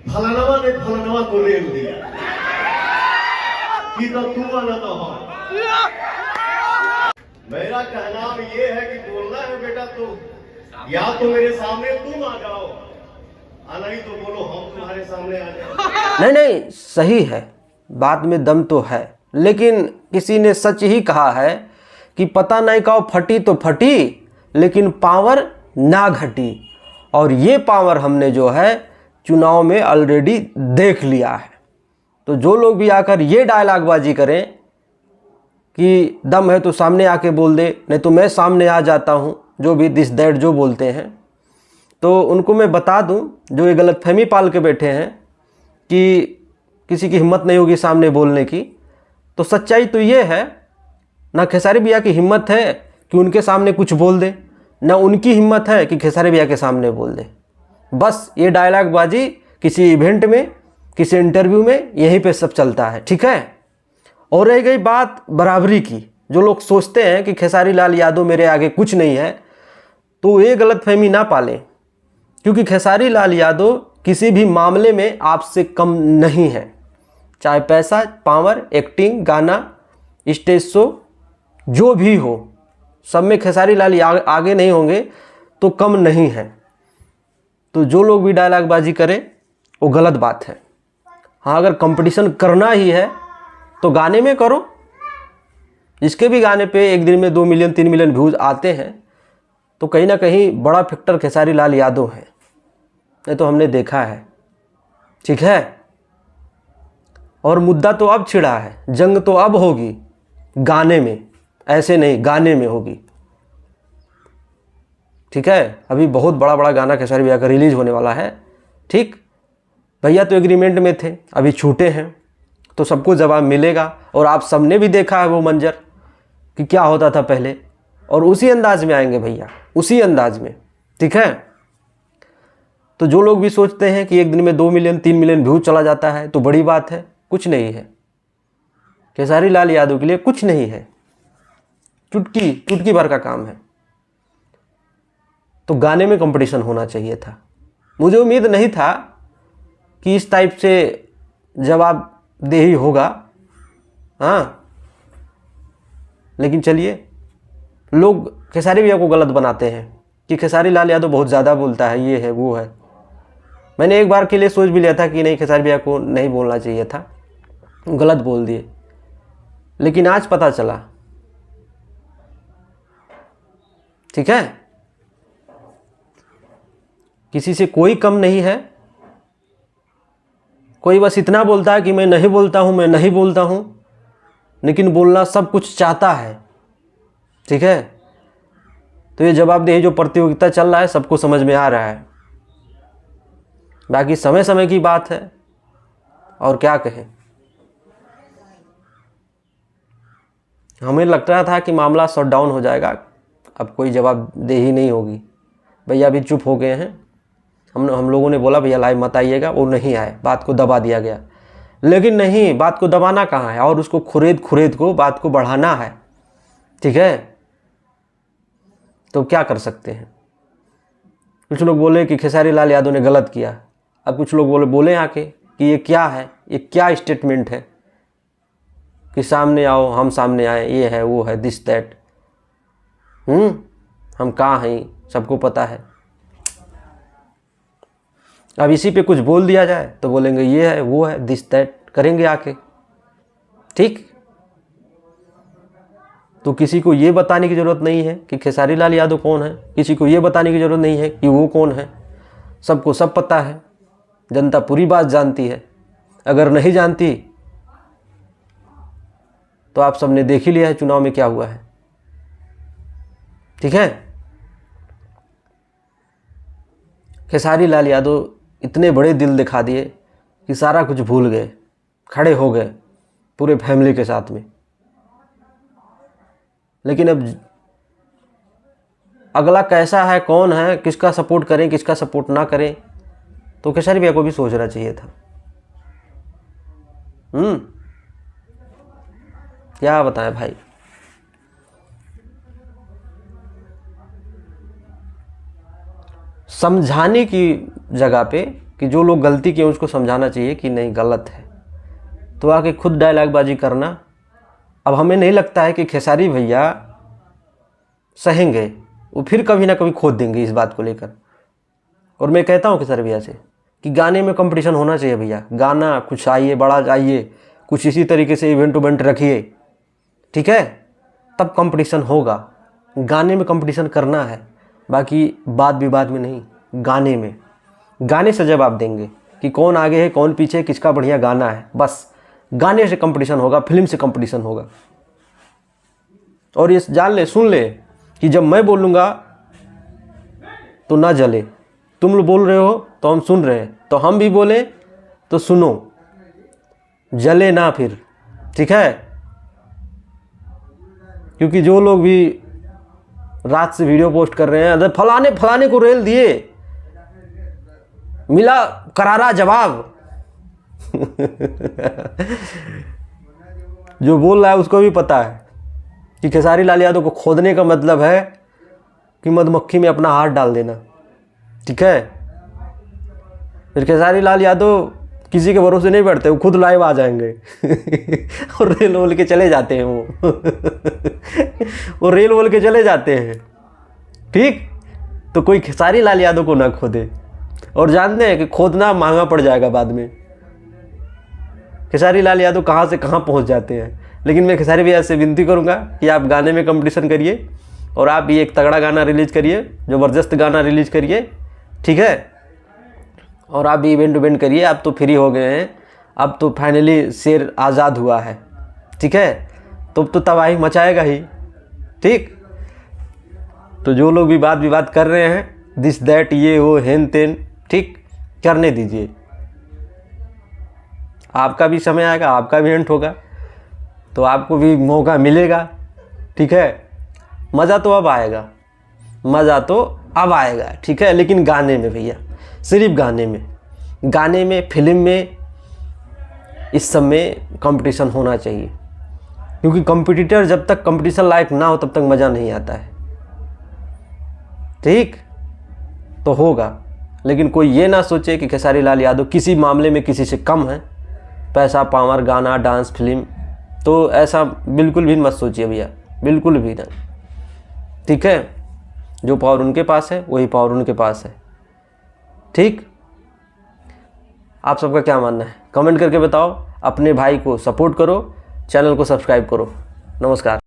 फलानवा ने फलानवा को रेल दिया कि तो तू न तो हो। मेरा कहना ये है कि बोलना है बेटा तो या तो मेरे सामने तुम आ जाओ, नहीं तो बोलो हम तुम्हारे सामने आ जाए। नहीं नहीं, सही है, बात में दम तो है, लेकिन किसी ने सच ही कहा है कि पता नहीं कहो फटी तो फटी लेकिन पावर ना घटी। और ये पावर हमने जो है चुनाव में ऑलरेडी देख लिया है। तो जो लोग भी आकर ये डायलॉगबाजी करें कि दम है तो सामने आके बोल दे, नहीं तो मैं सामने आ जाता हूँ, जो भी दिस दैट जो बोलते हैं, तो उनको मैं बता दूं, जो ये गलतफहमी पाल के बैठे हैं कि किसी की हिम्मत नहीं होगी सामने बोलने की, तो सच्चाई तो ये है, ना खेसारी भैया की हिम्मत है कि उनके सामने कुछ बोल दे, ना उनकी हिम्मत है कि खेसारी भैया के सामने बोल दे। बस ये डायलॉगबाजी किसी इवेंट में, किसी इंटरव्यू में, यहीं पे सब चलता है, ठीक है। और रह गई बात बराबरी की, जो लोग सोचते हैं कि खेसारी लाल यादव मेरे आगे कुछ नहीं है, तो ये गलतफहमी ना पालें, क्योंकि खेसारी लाल यादव किसी भी मामले में आपसे कम नहीं है। चाहे पैसा, पावर, एक्टिंग, गाना, स्टेज शो, जो भी हो, सब में खेसारी लाल आगे नहीं होंगे तो कम नहीं है। तो जो लोग भी डायलॉगबाजी करें वो गलत बात है। हाँ, अगर कंपटीशन करना ही है तो गाने में करो। जिसके भी गाने पे एक दिन में 2 मिलियन 3 मिलियन व्यूज़ आते हैं, तो कहीं ना कहीं बड़ा फैक्टर खेसारी लाल यादव है, ये तो हमने देखा है, ठीक है। और मुद्दा तो अब छिड़ा है, जंग तो अब होगी गाने में, ऐसे नहीं, गाने में होगी, ठीक है। अभी बहुत बड़ा बड़ा गाना खेसारी भैया का रिलीज होने वाला है, ठीक। भैया तो एग्रीमेंट में थे, अभी छूटे हैं, तो सबको जवाब मिलेगा। और आप सबने भी देखा है वो मंजर कि क्या होता था पहले, और उसी अंदाज में आएंगे भैया, उसी अंदाज में, ठीक है। तो जो लोग भी सोचते हैं कि एक दिन में 2 मिलियन 3 मिलियन व्यूज चला जाता है तो बड़ी बात है, कुछ नहीं है। खेसारी लाल यादव के लिए कुछ नहीं है, चुटकी चुटकी भर का काम है। तो गाने में कंपटीशन होना चाहिए था। मुझे उम्मीद नहीं था कि इस टाइप से जवाबदेही होगा, हाँ। लेकिन चलिए, लोग खेसारी भैया को गलत बनाते हैं कि खेसारी लाल यादव बहुत ज़्यादा बोलता है, ये है वो है। मैंने एक बार के लिए सोच भी लिया था कि नहीं, खेसारी भैया को नहीं बोलना चाहिए था, गलत बोल दिए। लेकिन आज पता चला, ठीक है, किसी से कोई कम नहीं है। कोई बस इतना बोलता है कि मैं नहीं बोलता हूँ, मैं नहीं बोलता हूँ, लेकिन बोलना सब कुछ चाहता है, ठीक है। तो ये जवाबदेही जो प्रतियोगिता चल रहा है सबको समझ में आ रहा है। बाकी समय समय की बात है, और क्या कहें। हमें लग रहा था कि मामला शट डाउन हो जाएगा, अब कोई जवाबदेही नहीं होगी। भैया भी चुप हो गए हैं। हम लोगों ने बोला भैया लाइव मत आइएगा, वो नहीं आए, बात को दबा दिया गया। लेकिन नहीं, बात को दबाना कहाँ है, और उसको खुरेद को बात को बढ़ाना है, ठीक है। तो क्या कर सकते हैं। कुछ लोग बोले कि खेसारी लाल यादव ने गलत किया, अब कुछ लोग बोले आके कि ये क्या है, ये क्या स्टेटमेंट है कि सामने आओ, हम सामने आए, ये है वो है, दिस दैट। हम कहाँ हैं सबको पता है। अब इसी पे कुछ बोल दिया जाए तो बोलेंगे ये है वो है, दिस दैट करेंगे आके, ठीक। तो किसी को ये बताने की ज़रूरत नहीं है कि खेसारी लाल यादव कौन है, किसी को ये बताने की ज़रूरत नहीं है कि वो कौन है। सबको सब पता है, जनता पूरी बात जानती है। अगर नहीं जानती तो आप सबने देख ही लिया है चुनाव में क्या हुआ है, ठीक है। खेसारी लाल यादव इतने बड़े दिल दिखा दिए कि सारा कुछ भूल गए, खड़े हो गए पूरे फैमिली के साथ में। लेकिन अब अगला कैसा है, कौन है, किसका सपोर्ट करें, किसका सपोर्ट ना करें, तो खेसारी भैया को भी सोचना चाहिए था। क्या बताएं भाई। समझाने की जगह पे कि जो लोग गलती किए उसको समझाना चाहिए कि नहीं गलत है, तो आके खुद डायलॉगबाजी करना। अब हमें नहीं लगता है कि खेसारी भैया सहेंगे, वो फिर कभी ना कभी खोद देंगे इस बात को लेकर। और मैं कहता हूँ खेसारी भैया से कि गाने में कंपटीशन होना चाहिए भैया, गाना कुछ आइए, बड़ा आइए, कुछ इसी तरीके से इवेंट उवेंट रखिए, ठीक है, तब कंपटीशन होगा। गाने में कंपटीशन करना है, बाकी बात विवाद में नहीं, गाने में। गाने से जवाब देंगे कि कौन आगे है कौन पीछे, किसका बढ़िया गाना है, बस गाने से कंपटीशन होगा, फिल्म से कंपटीशन होगा। और ये जान ले, सुन ले कि जब मैं बोलूँगा तो ना जले, तुम लोग बोल रहे हो तो हम सुन रहे हैं, तो हम भी बोले तो सुनो, जले ना फिर, ठीक है। क्योंकि जो लोग भी रात से वीडियो पोस्ट कर रहे हैं, अरे फलाने फलाने को रेल दिए, मिला करारा जवाब जो बोल रहा है उसको भी पता है कि खेसारी लाल यादव को खोदने का मतलब है कि मधुमक्खी में अपना हाथ डाल देना, ठीक है। फिर खेसारी लाल यादव किसी के भरोसे नहीं बैठते, वो खुद लाइव आ जाएंगे और रेल वोल के चले जाते हैं वो रेल वोल के चले जाते हैं, ठीक। तो कोई खेसारी लाल यादव को ना खोदे। और जानते हैं कि खोदना महंगा पड़ जाएगा बाद में। खेसारी लाल यादव कहाँ से कहाँ पहुँच जाते हैं। लेकिन मैं खेसारी भैया से विनती करूँगा कि आप गाने में कंपटीशन करिए और आप भी एक तगड़ा गाना रिलीज़ करिए, ज़बरदस्त गाना रिलीज़ करिए, ठीक है। और आप भी इवेंट उवेंट करिए। आप तो फ्री हो गए हैं, अब तो फाइनली शेर आज़ाद हुआ है, ठीक है। तो तबाही मचाएगा ही, ठीक। तो जो लोग भी बात विवाद कर रहे हैं, दिस दैट ये वो हेन तेन, ठीक, करने दीजिए। आपका भी समय आएगा, आपका भी एंड होगा, तो आपको भी मौका मिलेगा, ठीक है। मज़ा तो अब आएगा, मज़ा तो अब आएगा, ठीक है। लेकिन गाने में भैया, सिर्फ गाने में, फिल्म में, इस सब में कंपटीशन होना चाहिए। क्योंकि कंपटीटर जब तक कंपटीशन लायक ना हो तब तक मज़ा नहीं आता है, ठीक। तो होगा, लेकिन कोई ये ना सोचे कि खेसारी लाल यादव किसी मामले में किसी से कम है, पैसा, पावर, गाना, डांस, फिल्म, तो ऐसा बिल्कुल भी मत सोचिए भैया, बिल्कुल भी ना, ठीक है। जो पावर उनके पास है वही पावर उनके पास है, ठीक। आप सबका क्या मानना है कमेंट करके बताओ। अपने भाई को सपोर्ट करो, चैनल को सब्सक्राइब करो। नमस्कार।